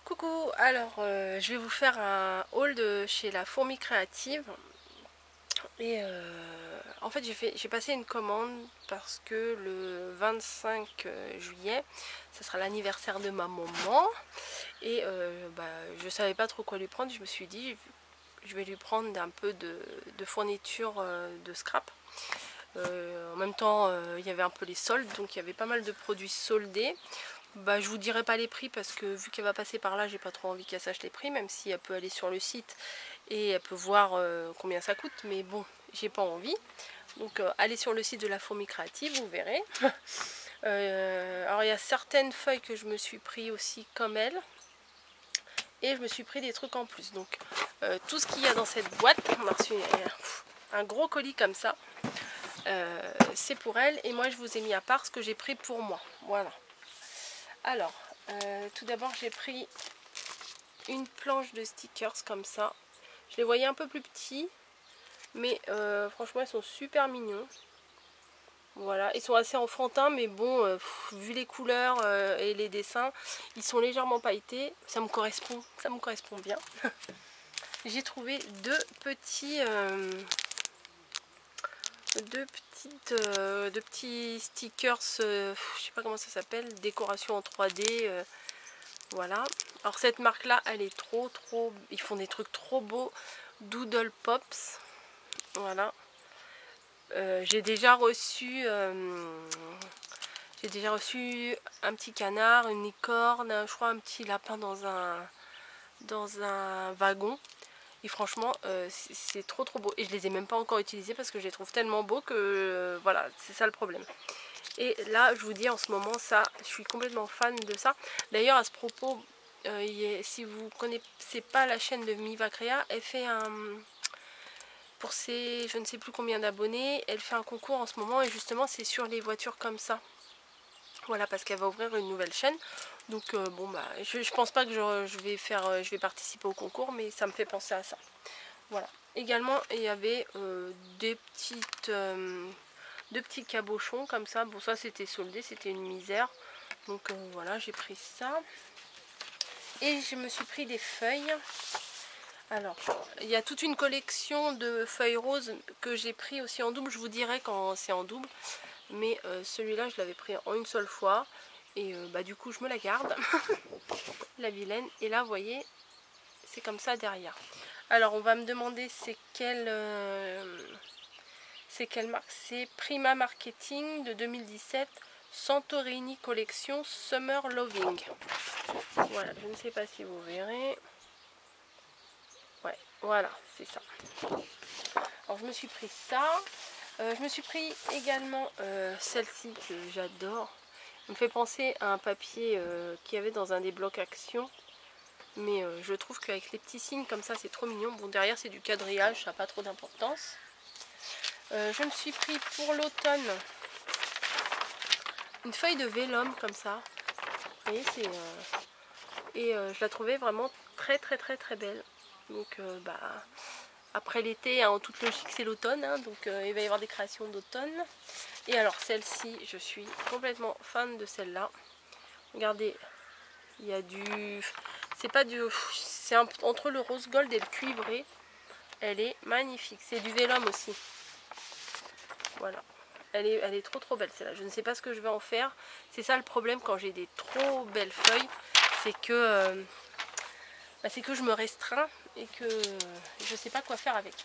Coucou, alors je vais vous faire un haul de chez la Fourmi Créative. Et en fait j'ai passé une commande parce que le 25 juillet ça sera l'anniversaire de ma maman. Et je savais pas trop quoi lui prendre. Je me suis dit je vais lui prendre un peu de fourniture de scrap. En même temps il y avait un peu les soldes, donc il y avait pas mal de produits soldés. Je vous dirai pas les prix parce que vu qu'elle va passer par là, j'ai pas trop envie qu'elle sache les prix, même si elle peut aller sur le site et elle peut voir combien ça coûte, mais bon, j'ai pas envie. Donc allez sur le site de la Fourmi Créative, vous verrez. Alors il y a certaines feuilles que je me suis pris aussi comme elle, et je me suis pris des trucs en plus. Donc tout ce qu'il y a dans cette boîte, on a reçu un gros colis comme ça, c'est pour elle, et moi je vous ai mis à part ce que j'ai pris pour moi. Voilà. Alors, tout d'abord j'ai pris une planche de stickers comme ça. Je les voyais un peu plus petits, mais franchement ils sont super mignons. Voilà, ils sont assez enfantins, mais bon, vu les couleurs et les dessins, ils sont légèrement pailletés. Ça me correspond bien. J'ai trouvé deux petits stickers, je sais pas comment ça s'appelle, décoration en 3D. Voilà. Alors cette marque là, elle est trop, ils font des trucs trop beaux. Doodle Pops. Voilà. J'ai déjà reçu un petit canard, une licorne, je crois un petit lapin dans un wagon. Et franchement c'est trop beau, et je les ai même pas encore utilisés parce que je les trouve tellement beaux que voilà, c'est ça le problème. Et là je vous dis, en ce moment ça, je suis complètement fan de ça. D'ailleurs à ce propos, si vous connaissez pas la chaîne de Miva Créa, elle fait pour ses je ne sais plus combien d'abonnés, elle fait un concours en ce moment, et justement c'est sur les voitures comme ça. Voilà, parce qu'elle va ouvrir une nouvelle chaîne. Donc je pense pas que je vais participer au concours, mais ça me fait penser à ça. Voilà. Également il y avait deux petits cabochons comme ça. Bon, ça c'était soldé, c'était une misère. Donc voilà, j'ai pris ça. Et je me suis pris des feuilles. Alors, il y a toute une collection de feuilles roses que j'ai pris aussi en double. Je vous dirai quand c'est en double. Mais celui-là, je l'avais pris en une seule fois. Et du coup, je me la garde. La vilaine. Et là, vous voyez, c'est comme ça derrière. Alors, on va me demander c'est quelle marque. C'est Prima Marketing de 2017. Santorini Collection Summer Loving. Voilà, je ne sais pas si vous verrez. Ouais, voilà, c'est ça. Alors je me suis pris ça. Je me suis pris également celle-ci que j'adore. Elle me fait penser à un papier qu'il y avait dans un des blocs Action. Mais je trouve qu'avec les petits signes comme ça, c'est trop mignon. Bon, derrière c'est du quadrillage, ça n'a pas trop d'importance. Je me suis pris pour l'automne une feuille de vélum comme ça. Vous voyez, je la trouvais vraiment très belle. Donc après l'été, en toute logique c'est l'automne, donc il va y avoir des créations d'automne. Et alors celle-ci, je suis complètement fan de celle-là. Regardez, il y a c'est entre le rose gold et le cuivré. Elle est magnifique, c'est du vélum aussi. Voilà, elle est trop belle celle-là. Je ne sais pas ce que je vais en faire. C'est ça le problème quand j'ai des trop belles feuilles, c'est que je me restreins et que je ne sais pas quoi faire avec.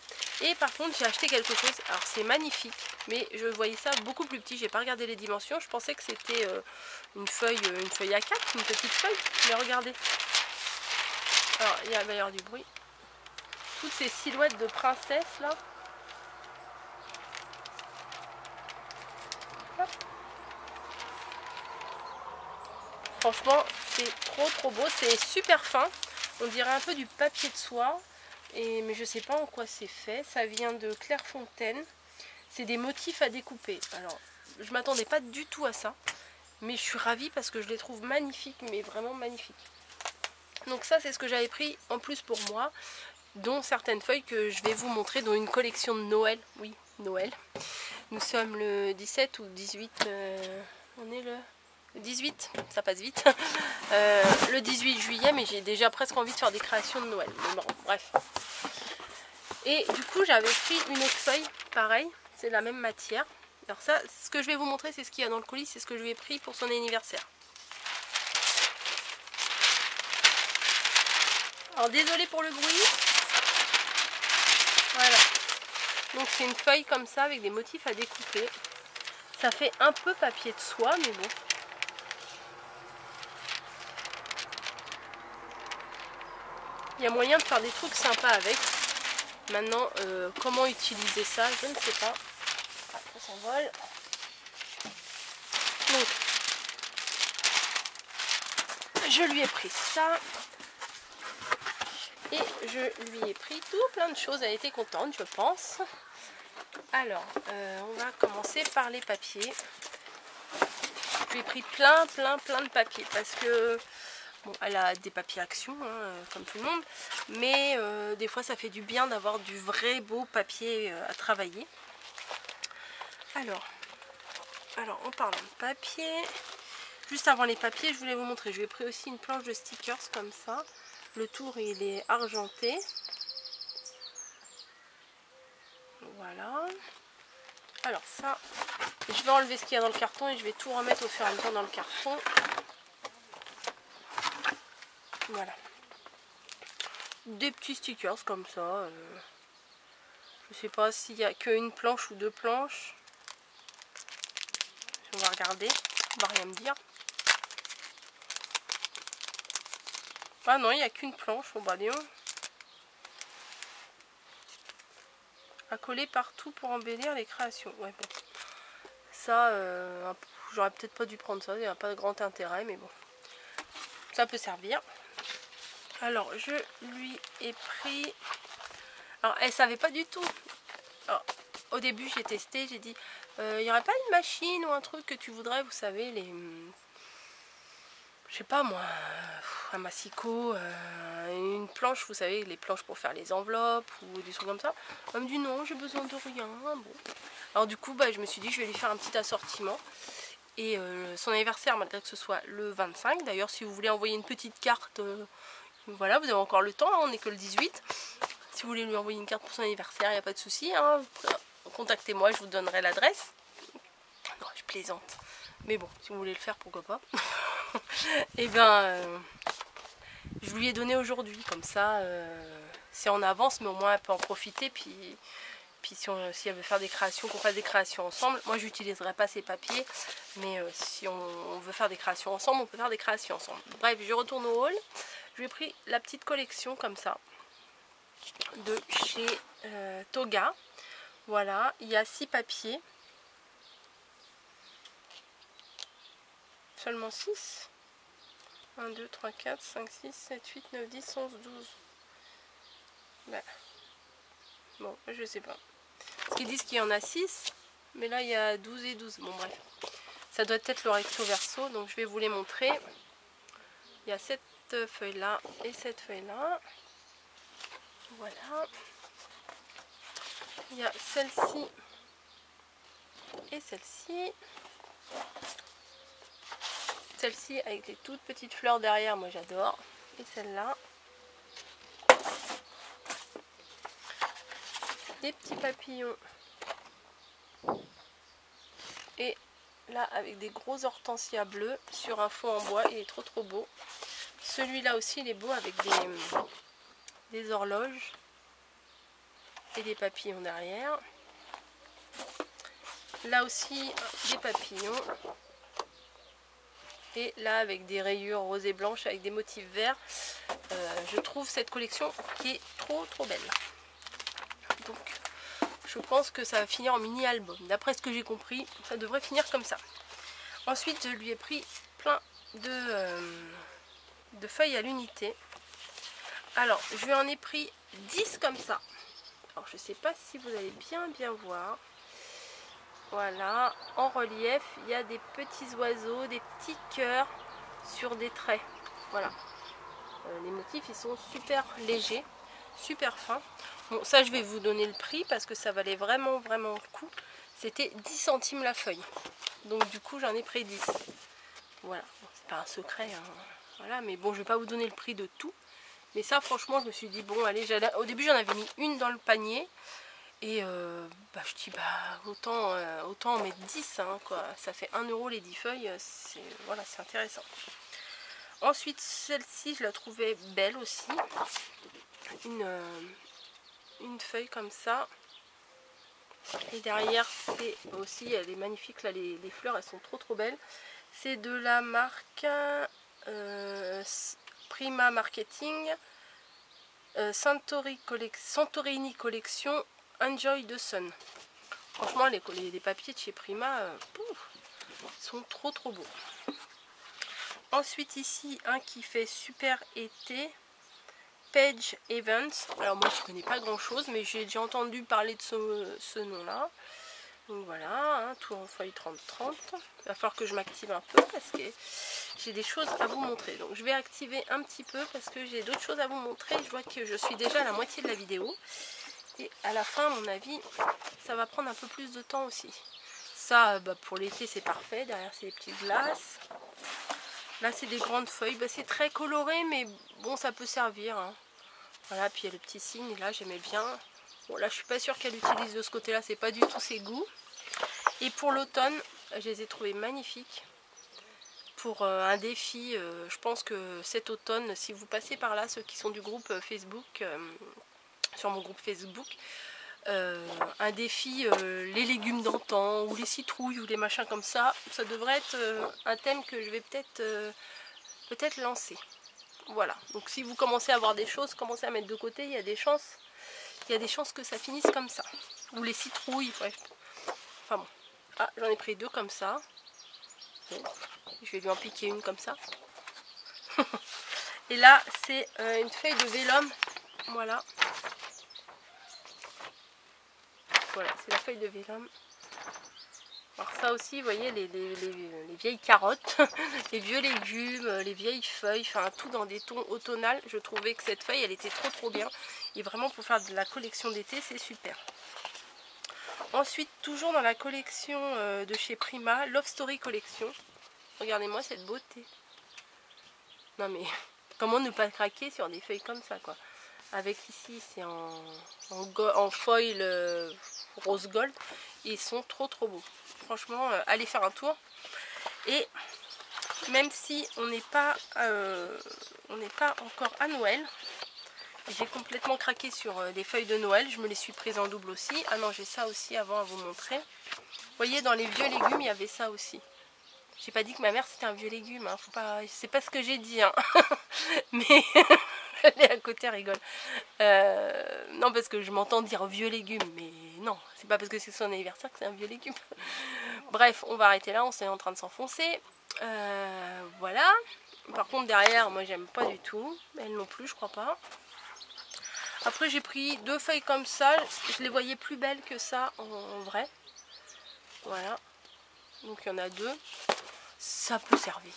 Et par contre j'ai acheté quelque chose, alors c'est magnifique, mais je voyais ça beaucoup plus petit, j'ai pas regardé les dimensions, je pensais que c'était une feuille A4, une petite feuille, mais regardez. Alors il va y avoir du bruit. Toutes ces silhouettes de princesses là. Hop. Franchement c'est trop beau, c'est super fin, on dirait un peu du papier de soie. Mais je sais pas en quoi c'est fait. Ça vient de Clairefontaine. C'est des motifs à découper. Alors je m'attendais pas du tout à ça, mais je suis ravie parce que je les trouve magnifiques, mais vraiment magnifiques. Donc ça c'est ce que j'avais pris en plus pour moi, dont certaines feuilles que je vais vous montrer, dont une collection de Noël. Oui, Noël. Nous sommes le 17 ou 18, on est le le 18, ça passe vite, le 18 juillet, mais j'ai déjà presque envie de faire des créations de Noël. Mais bon, bref. Et du coup, j'avais pris une autre feuille, pareil, c'est la même matière. Alors ça, ce que je vais vous montrer, c'est ce qu'il y a dans le colis, c'est ce que je lui ai pris pour son anniversaire. Alors désolé pour le bruit. Voilà. Donc c'est une feuille comme ça avec des motifs à découper. Ça fait un peu papier de soie, mais bon. Il y a moyen de faire des trucs sympas avec. Maintenant, comment utiliser ça, je ne sais pas. Ah, ça s'envole. Donc, je lui ai pris ça. Et je lui ai pris tout plein de choses. Elle a été contente, je pense. Alors, on va commencer par les papiers. Je lui ai pris plein de papiers parce que bon, elle a des papiers action, hein, comme tout le monde, mais des fois ça fait du bien d'avoir du vrai beau papier à travailler. Alors, en parlant de papier, juste avant les papiers, je voulais vous montrer. Je lui ai pris aussi une planche de stickers comme ça. Le tour il est argenté. Voilà. Alors ça, je vais enlever ce qu'il y a dans le carton et je vais tout remettre au fur et à mesure dans le carton. Voilà. Des petits stickers comme ça. Je sais pas s'il y a qu'une planche ou deux planches. On va regarder. On va rien me dire. Ah non, il n'y a qu'une planche. Bon bah disons. À coller partout pour embellir les créations. Ouais, bon. Ça, j'aurais peut-être pas dû prendre ça. Il n'y a pas de grand intérêt, mais bon. Ça peut servir. Alors, je lui ai pris... Alors, elle savait pas du tout. Alors, au début, j'ai testé, j'ai dit, il n'y aurait pas une machine ou un truc que tu voudrais, vous savez, les... Je sais pas moi, un massicot, une planche, vous savez, les planches pour faire les enveloppes ou des trucs comme ça. Elle me dit non, j'ai besoin de rien. Bon. Alors du coup, bah, je me suis dit, je vais lui faire un petit assortiment. Et son anniversaire, malgré que ce soit le 25, d'ailleurs, si vous voulez envoyer une petite carte... voilà, vous avez encore le temps, hein, on n'est que le 18. Si vous voulez lui envoyer une carte pour son anniversaire, il n'y a pas de souci. Hein. Contactez-moi, je vous donnerai l'adresse. Non, je plaisante. Mais bon, si vous voulez le faire, pourquoi pas. Et ben, je lui ai donné aujourd'hui. Comme ça, c'est en avance, mais au moins elle peut en profiter. Puis si elle veut faire des créations, qu'on fasse des créations ensemble. Moi, je n'utiliserai pas ces papiers. Mais si on veut faire des créations ensemble, on peut faire des créations ensemble. Bref, je retourne au haul. Je lui ai pris la petite collection comme ça de chez Toga. Voilà, il y a 6 papiers. Seulement 6. 1, 2, 3, 4, 5, 6, 7, 8, 9, 10, 11, 12. Ben. Bon, je sais pas. Parce qu'ils disent qu'il y en a 6. Mais là, il y a 12 et 12. Bon, bref. Ça doit être le recto verso. Donc, je vais vous les montrer. Il y a cette feuille-là et cette feuille-là. Voilà. Il y a celle-ci et celle-ci. Celle-ci avec les toutes petites fleurs derrière, moi j'adore. Et celle-là. Des petits papillons. Et là avec des gros hortensias bleus sur un fond en bois. Il est trop beau. Celui-là aussi il est beau avec des horloges. Et des papillons derrière. Là aussi des papillons. Et là avec des rayures roses et blanches avec des motifs verts. Je trouve cette collection qui est trop belle. Donc je pense que ça va finir en mini album. D'après ce que j'ai compris, ça devrait finir comme ça. Ensuite je lui ai pris plein de feuilles à l'unité. Alors je lui en ai pris 10 comme ça. Alors je sais pas si vous allez bien voir. Voilà, en relief, il y a des petits oiseaux, des petits cœurs sur des traits. Voilà. Les motifs, ils sont super légers, super fins. Bon, ça, je vais vous donner le prix parce que ça valait vraiment le coup. C'était 10 centimes la feuille. Donc, du coup, j'en ai pris 10. Voilà, bon, c'est pas un secret, hein. Voilà, mais bon, je vais pas vous donner le prix de tout. Mais ça, franchement, je me suis dit, bon, allez, au début, j'en avais mis une dans le panier. Et bah, je dis, bah, autant en mettre 10, hein, quoi. Ça fait 1 € les 10 feuilles, voilà, c'est intéressant. Ensuite, celle-ci, je la trouvais belle aussi. Une feuille comme ça. Et derrière, c'est aussi, elle est magnifique, là, les fleurs, elles sont trop belles. C'est de la marque Prima Marketing, Santorini Collection, Enjoy the Sun. Franchement, les papiers de chez Prima, sont trop beaux. Ensuite, ici, un qui fait super été, Page Evans. Alors moi, je connais pas grand chose, mais j'ai déjà entendu parler de ce nom-là. Donc voilà, hein, tout en feuille 30-30. Il va falloir que je m'active un peu parce que j'ai des choses à vous montrer. Donc je vais activer un petit peu parce que j'ai d'autres choses à vous montrer. Je vois que je suis déjà à la moitié de la vidéo. Et à la fin, à mon avis, ça va prendre un peu plus de temps aussi. Ça, bah, pour l'été, c'est parfait. Derrière, c'est des petites glaces. Là, c'est des grandes feuilles. Bah, c'est très coloré, mais bon, ça peut servir, hein. Voilà, puis il y a le petit signe. Là, j'aimais bien. Bon, là, je suis pas sûre qu'elle utilise de ce côté-là. C'est pas du tout ses goûts. Et pour l'automne, je les ai trouvés magnifiques. Pour un défi, je pense que cet automne, si vous passez par là, ceux qui sont du groupe Facebook, sur mon groupe Facebook, un défi les légumes d'antan ou les citrouilles ou les machins comme ça, ça devrait être un thème que je vais peut-être lancer. Voilà, donc si vous commencez à avoir des choses, commencez à mettre de côté, il y a des chances que ça finisse comme ça. Ou les citrouilles, bref. Enfin bon. Ah, j'en ai pris 2 comme ça. Bon, je vais lui en piquer une comme ça. Et là, c'est une feuille de vélum. Voilà. Voilà, c'est la feuille de vélum. Alors ça aussi, vous voyez, les vieilles carottes, les vieux légumes, les vieilles feuilles, enfin tout dans des tons automnales. Je trouvais que cette feuille, elle était trop bien. Et vraiment, pour faire de la collection d'été, c'est super. Ensuite, toujours dans la collection de chez Prima, Love Story Collection. Regardez-moi cette beauté. Non mais, comment ne pas craquer sur des feuilles comme ça, quoi. Avec ici, c'est en foil rose gold. Ils sont trop beaux. Franchement, allez faire un tour. Et même si on n'est pas encore à Noël, j'ai complètement craqué sur des feuilles de Noël. Je me les suis prises en double aussi. Ah non, j'ai ça aussi avant à vous montrer. Vous voyez, dans les vieux légumes, il y avait ça aussi. J'ai pas dit que ma mère c'était un vieux légume, hein. Faut pas, c'est pas ce que j'ai dit, hein. Mais elle est à côté, elle rigole. Non, parce que je m'entends dire vieux légume, mais non, c'est pas parce que c'est son anniversaire que c'est un vieux légume. Bref, on va arrêter là, on est en train de s'enfoncer. Voilà. Par contre, derrière, moi j'aime pas du tout. Elle non plus, je crois pas. Après, j'ai pris 2 feuilles comme ça. Je les voyais plus belles que ça en vrai. Voilà. Donc il y en a 2. Ça peut servir.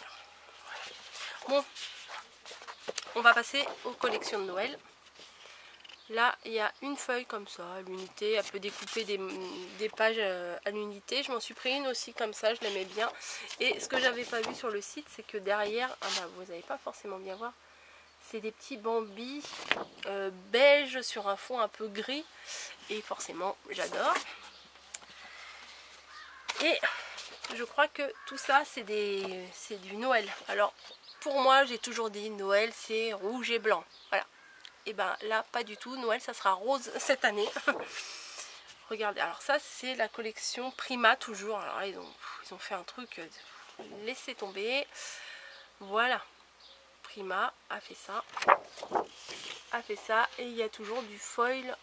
Bon, on va passer aux collections de Noël. Là, il y a une feuille comme ça, à l'unité. Elle peut découper des pages à l'unité. Je m'en suis pris une aussi comme ça, je l'aimais bien. Et ce que j'avais pas vu sur le site, c'est que derrière, ah bah, vous n'allez pas forcément bien voir, c'est des petits bambis beige sur un fond un peu gris. Et forcément, j'adore. Et je crois que tout ça, c'est du Noël. Alors, pour moi, j'ai toujours dit Noël, c'est rouge et blanc. Voilà. Et ben là, pas du tout. Noël, ça sera rose cette année. Regardez. Alors ça, c'est la collection Prima, toujours. Alors là, ils ont fait un truc. Laissez tomber. Voilà. Prima a fait ça. Et il y a toujours du foil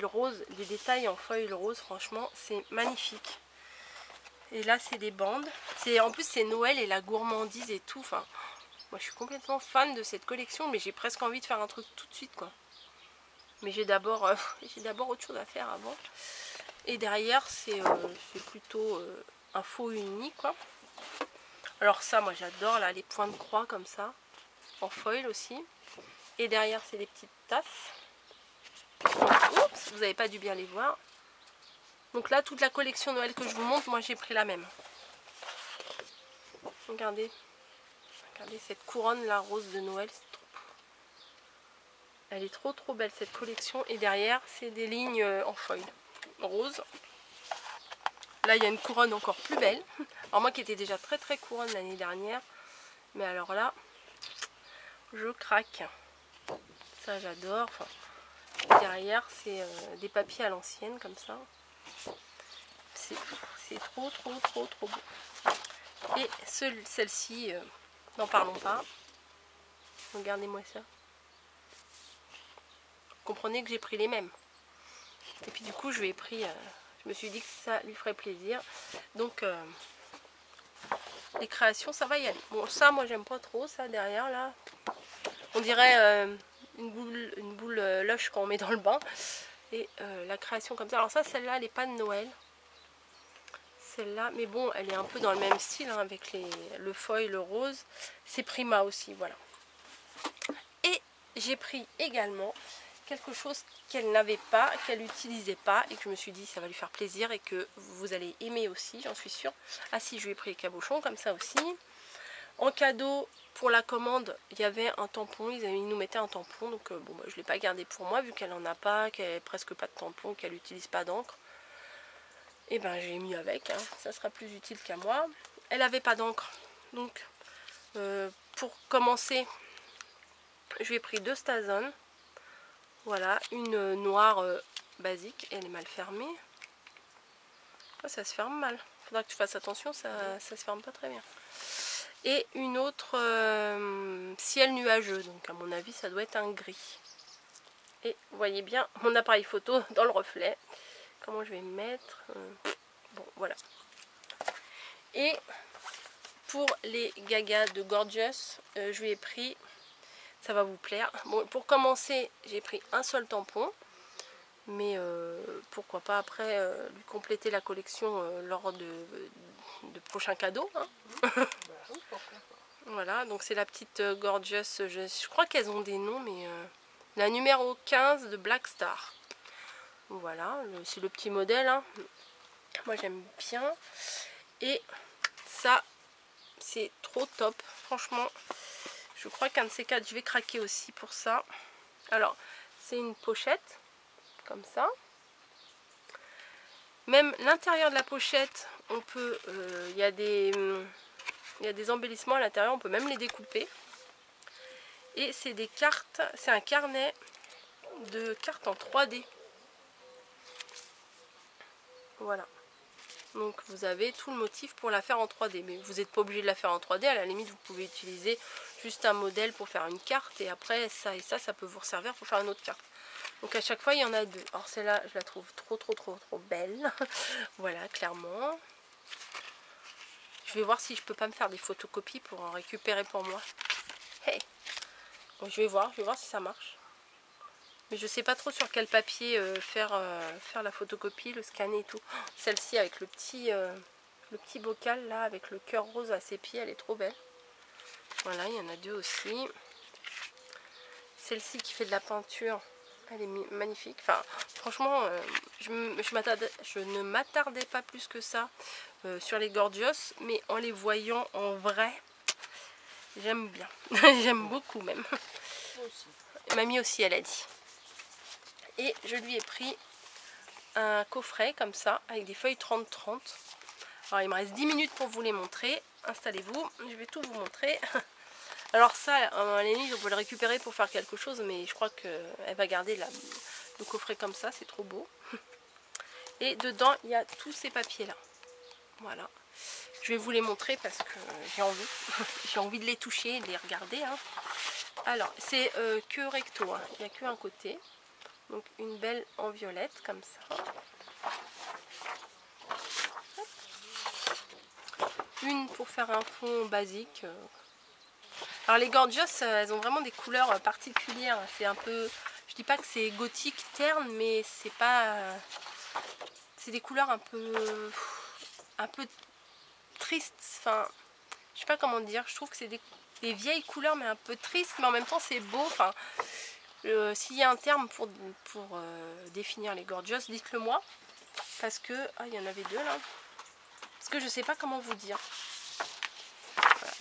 rose. Des détails en foil rose. Franchement, c'est magnifique. Et là, c'est des bandes. En plus, c'est Noël et la gourmandise et tout. Enfin, moi, je suis complètement fan de cette collection, mais j'ai presque envie de faire un truc tout de suite, quoi. Mais j'ai d'abord autre chose à faire avant. Et derrière, c'est plutôt un faux uni, quoi. Alors ça, moi, j'adore, là, les points de croix comme ça. En foil aussi. Et derrière, c'est des petites tasses. Oups, vous n'avez pas dû bien les voir. Donc là, toute la collection Noël que je vous montre, moi, j'ai pris la même. Regardez. Regardez cette couronne là rose de Noël. Elle est trop belle cette collection. Et derrière c'est des lignes en foil rose. Là il y a une couronne encore plus belle. Alors moi qui étais déjà très couronne l'année dernière. Mais alors là, je craque. Ça j'adore. Enfin, derrière c'est des papiers à l'ancienne comme ça. C'est trop beau. Et celle-ci, n'en parlons pas. Regardez-moi ça. Vous comprenez que j'ai pris les mêmes. Et puis du coup je lui ai pris, je me suis dit que ça lui ferait plaisir. Donc les créations ça va y aller. Bon ça moi j'aime pas trop ça derrière là. On dirait une boule lush quand on met dans le bain. Et la création comme ça. Alors ça celle-là elle n'est pas de Noël. Celle-là, mais bon elle est un peu dans le même style hein, avec le foil, le rose. C'est Prima aussi, voilà. Et j'ai pris également quelque chose qu'elle n'avait pas, qu'elle n'utilisait pas et que je me suis dit ça va lui faire plaisir et que vous allez aimer aussi, j'en suis sûre. Ah si, je lui ai pris les cabochons comme ça aussi. En cadeau pour la commande, il y avait un tampon, ils nous mettaient un tampon, donc bon, bah, je ne l'ai pas gardé pour moi vu qu'elle n'en a pas, qu'elle n'a presque pas de tampon, qu'elle n'utilise pas d'encre. Et ben j'ai mis avec, hein. Ça sera plus utile qu'à moi. Elle n'avait pas d'encre, donc pour commencer, je lui ai pris 2 Stason. Voilà, une noire basique, elle est mal fermée. Oh, ça se ferme mal, faudra que tu fasses attention, ça se ferme pas très bien. Et une autre ciel nuageux, donc à mon avis ça doit être un gris. Et vous voyez bien mon appareil photo dans le reflet. Comment je vais mettre bon voilà. Et pour les gagas de Gorgeous, je lui ai pris, ça va vous plaire. Bon, pour commencer, j'ai pris un seul tampon, mais pourquoi pas après lui compléter la collection lors de prochains cadeaux. Hein. Voilà, donc c'est la petite Gorgeous. Je crois qu'elles ont des noms, mais la numéro 15 de Black Star. Voilà, c'est le petit modèle. Hein. Moi j'aime bien. Et ça, c'est trop top. Franchement, je crois qu'un de ces quatre, je vais craquer aussi pour ça. Alors, c'est une pochette, comme ça. Même l'intérieur de la pochette, on peut, il y a des embellissements à l'intérieur, on peut même les découper. Et c'est des cartes, c'est un carnet de cartes en 3D. Voilà. Donc vous avez tout le motif pour la faire en 3D. Mais vous n'êtes pas obligé de la faire en 3D. À la limite, vous pouvez utiliser juste un modèle pour faire une carte. Et après, ça et ça peut vous servir pour faire une autre carte. Donc à chaque fois, il y en a 2. Alors celle-là, je la trouve trop belle. Voilà, clairement. Je vais voir si je peux pas me faire des photocopies pour en récupérer pour moi. Hey. Donc, je vais voir si ça marche. Mais je sais pas trop sur quel papier faire la photocopie, le scanner et tout. Oh, celle-ci avec le petit bocal là, avec le cœur rose à ses pieds, elle est trop belle. Voilà, il y en a 2 aussi. Celle-ci qui fait de la peinture, elle est magnifique. Enfin, franchement, je ne m'attardais pas plus que ça sur les Gorgeous, mais en les voyant en vrai, j'aime bien. J'aime beaucoup même. Mamie aussi, elle a dit. Et je lui ai pris un coffret comme ça, avec des feuilles 30-30. Alors il me reste 10 minutes pour vous les montrer. Installez-vous, je vais tout vous montrer. Alors ça, à la limite, on peut le récupérer pour faire quelque chose, mais je crois qu'elle va garder le coffret comme ça, c'est trop beau. Et dedans, il y a tous ces papiers-là. Voilà. Je vais vous les montrer parce que j'ai envie. J'ai envie de les toucher, de les regarder. Hein. Alors, c'est que recto, hein. Il n'y a qu'un côté. Donc une belle en violette comme ça. Une pour faire un fond basique. Alors les Gorgeous, elles ont vraiment des couleurs particulières. C'est un peu, je dis pas que c'est gothique terne, mais c'est pas, c'est des couleurs un peu tristes. Enfin, je sais pas comment dire. Je trouve que c'est des vieilles couleurs, mais un peu tristes, mais en même temps c'est beau. Enfin. S'il y a un terme pour définir les Gorgeous, dites-le moi. Parce que... Ah, il y en avait 2 là. Parce que je sais pas comment vous dire.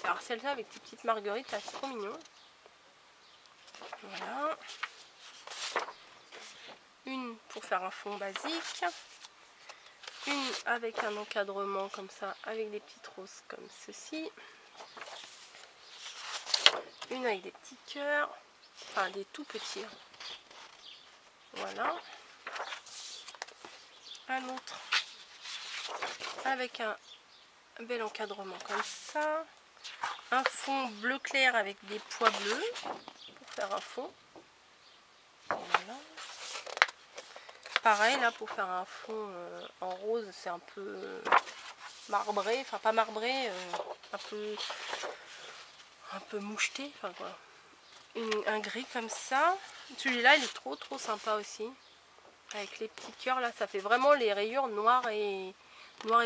faire celle-là avec des petites marguerites, c'est trop mignon. Voilà. Une pour faire un fond basique. Une avec un encadrement comme ça, avec des petites roses comme ceci. Une avec des petits cœurs, enfin des tout petits. Voilà. Un autre avec un bel encadrement comme ça. Un fond bleu clair avec des pois bleus pour faire un fond. Voilà. Pareil là pour faire un fond en rose, c'est un peu marbré, enfin pas marbré, un peu moucheté, enfin quoi. Un gris comme ça. Celui-là il est trop sympa aussi. Avec les petits cœurs là, ça fait vraiment les rayures noires et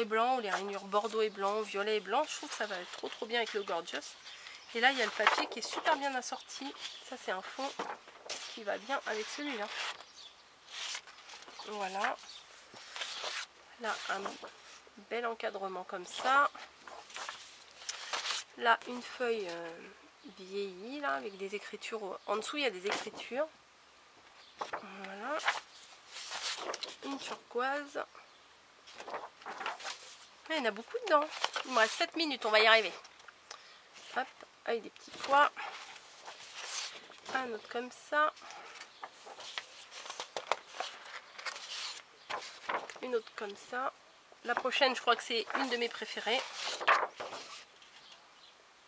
blanc, ou les rayures bordeaux et blanc, violet et blanc. Je trouve que ça va trop bien avec le Gorgeous. Et là il y a le papier qui est super bien assorti. Ça c'est un fond qui va bien avec celui-là. Voilà. Là un bel encadrement comme ça. Là une feuille vieillie là avec des écritures. En dessous il y a des écritures. Voilà. Une turquoise. Il y en a beaucoup dedans. Il me reste 7 minutes, on va y arriver. Hop, avec des petits pois. Un autre comme ça. Une autre comme ça. La prochaine, je crois que c'est une de mes préférées.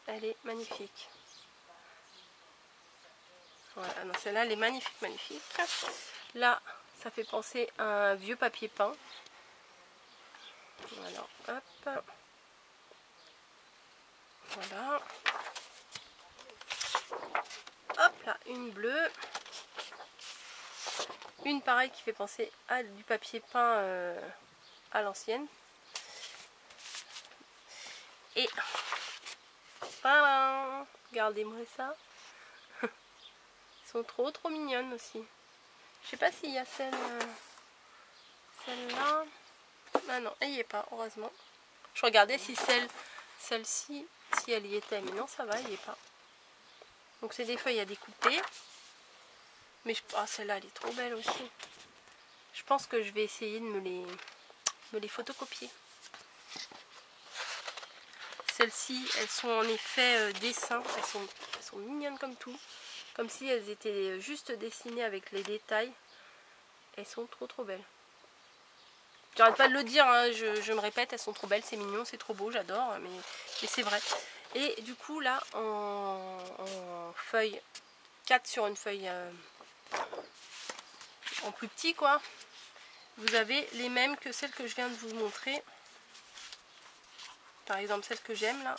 Elle est magnifique. Voilà, non, celle-là, elle est magnifique. Là, ça fait penser à un vieux papier peint. Voilà, hop. Voilà. Hop là, une bleue. Une pareille qui fait penser à du papier peint à l'ancienne. Et voilà, regardez-moi ça. Elles sont trop mignonnes aussi. Je sais pas s'il y a celle-là. Ah non, elle n'y est pas, heureusement. Je regardais si celle-ci, si elle y était, mais non, ça va, elle n'y est pas. Donc c'est des feuilles à découper. Mais celle-là, elle est trop belle aussi. Je pense que je vais essayer de me les photocopier. Celles-ci, elles sont en effet dessin. Elles sont mignonnes comme tout. Comme si elles étaient juste dessinées avec les détails. Elles sont trop belles. J'arrête pas de le dire, hein, je me répète, elles sont trop belles, c'est mignon, c'est trop beau, j'adore, mais c'est vrai. Et du coup là, en feuille 4 sur une feuille en plus petit quoi, vous avez les mêmes que celles que je viens de vous montrer. Par exemple celle que j'aime là.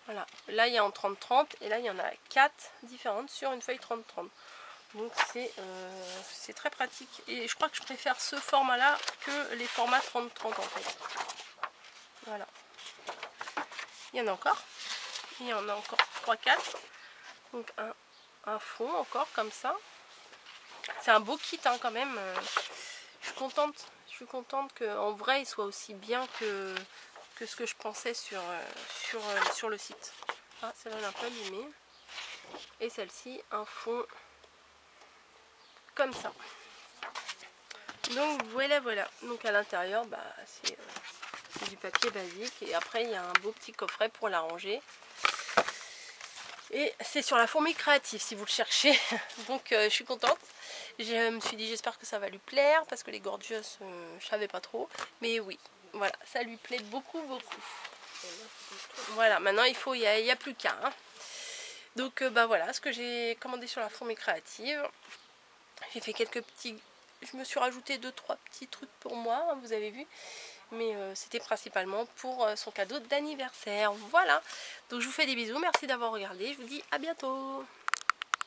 Voilà, là il y a en 30-30 et là il y en a 4 différentes sur une feuille 30-30. Donc c'est très pratique et je crois que je préfère ce format là que les formats 30-30 en fait. Voilà. Il y en a encore. Il y en a encore 3-4. Donc un fond encore comme ça. C'est un beau kit hein, quand même. Je suis contente qu'en vrai il soit aussi bien que ce que je pensais sur le site. Ah, celle-là elle est un peu abîmée. Et celle-ci un fond comme ça. Donc voilà. Donc à l'intérieur c'est du papier basique et après il y a un beau petit coffret pour la ranger. Et c'est sur la fourmi créative si vous le cherchez. Donc je suis contente. Je me suis dit j'espère que ça va lui plaire parce que les Gorgeous je savais pas trop. Mais oui, voilà, ça lui plaît beaucoup. Voilà, maintenant il y a plus qu'à. Hein. Donc voilà ce que j'ai commandé sur la fourmi créative. J'ai fait quelques petits... Je me suis rajouté 2-3 petits trucs pour moi, hein, vous avez vu. Mais c'était principalement pour son cadeau d'anniversaire. Voilà. Donc je vous fais des bisous. Merci d'avoir regardé. Je vous dis à bientôt.